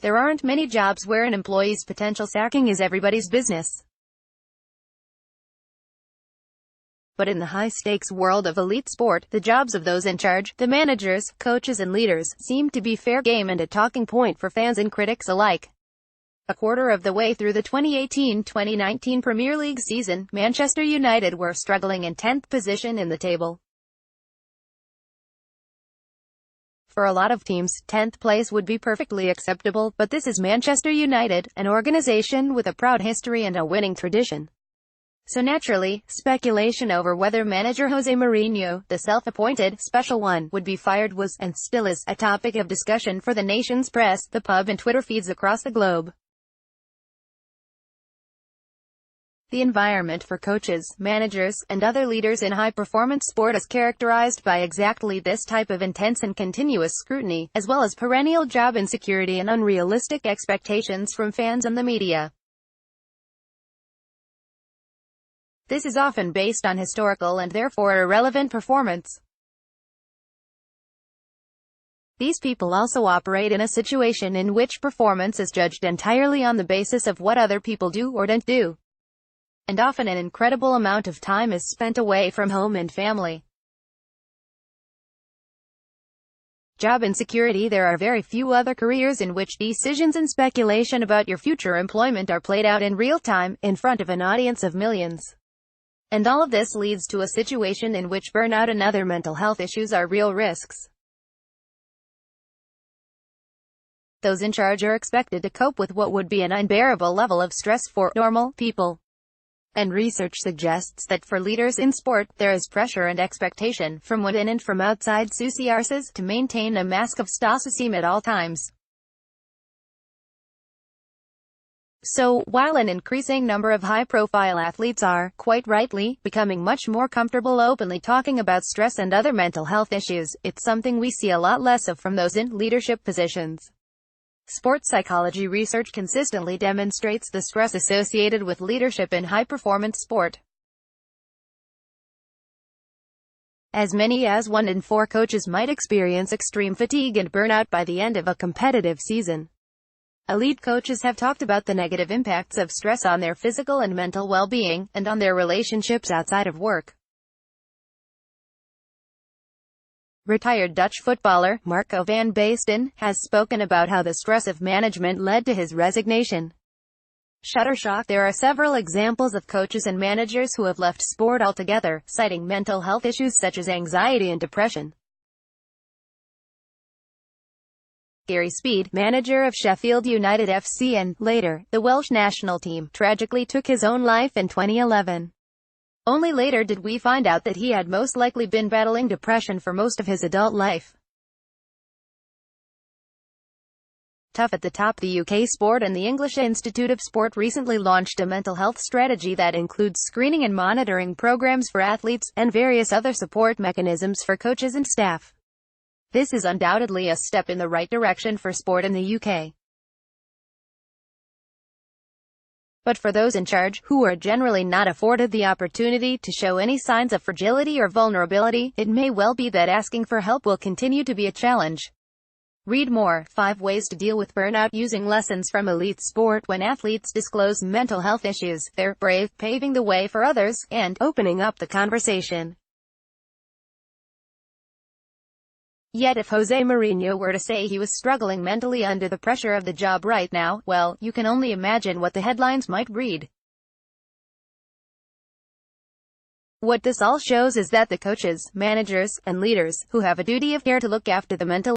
There aren't many jobs where an employee's potential sacking is everybody's business. But in the high-stakes world of elite sport, the jobs of those in charge, the managers, coaches and leaders, seem to be fair game and a talking point for fans and critics alike. A quarter of the way through the 2018-2019 Premier League season, Manchester United were struggling in 10th position in the table. For a lot of teams, 10th place would be perfectly acceptable, but this is Manchester United, an organization with a proud history and a winning tradition. So naturally, speculation over whether manager Jose Mourinho, the self-appointed special one, would be fired was, and still is, a topic of discussion for the nation's press, the pub and Twitter feeds across the globe. The environment for coaches, managers, and other leaders in high-performance sport is characterized by exactly this type of intense and continuous scrutiny, as well as perennial job insecurity and unrealistic expectations from fans and the media. This is often based on historical and therefore irrelevant performance. These people also operate in a situation in which performance is judged entirely on the basis of what other people do or don't do. And often an incredible amount of time is spent away from home and family. Job insecurity. There are very few other careers in which decisions and speculation about your future employment are played out in real time, in front of an audience of millions. And all of this leads to a situation in which burnout and other mental health issues are real risks. Those in charge are expected to cope with what would be an unbearable level of stress for normal people. And research suggests that for leaders in sport, there is pressure and expectation, from within and from outside sources, to maintain a mask of stoicism at all times. So, while an increasing number of high-profile athletes are, quite rightly, becoming much more comfortable openly talking about stress and other mental health issues, it's something we see a lot less of from those in leadership positions. Sports psychology research consistently demonstrates the stress associated with leadership in high-performance sport. As many as 1 in 4 coaches might experience extreme fatigue and burnout by the end of a competitive season. Elite coaches have talked about the negative impacts of stress on their physical and mental well-being, and on their relationships outside of work. Retired Dutch footballer, Marco van Basten, has spoken about how the stress of management led to his resignation. Shuttershock. There are several examples of coaches and managers who have left sport altogether, citing mental health issues such as anxiety and depression. Gary Speed, manager of Sheffield United FC and, later, the Welsh national team, tragically took his own life in 2011. Only later did we find out that he had most likely been battling depression for most of his adult life. Tough at the top. The UK Sport and the English Institute of Sport recently launched a mental health strategy that includes screening and monitoring programs for athletes, and various other support mechanisms for coaches and staff. This is undoubtedly a step in the right direction for sport in the UK. But for those in charge, who are generally not afforded the opportunity to show any signs of fragility or vulnerability, it may well be that asking for help will continue to be a challenge. Read more: 5 Ways to Deal with Burnout, using lessons from elite sport when athletes disclose mental health issues, they're brave, paving the way for others, and opening up the conversation. Yet if Jose Mourinho were to say he was struggling mentally under the pressure of the job right now, well, you can only imagine what the headlines might read. What this all shows is that the coaches, managers, and leaders, who have a duty of care to look after the mental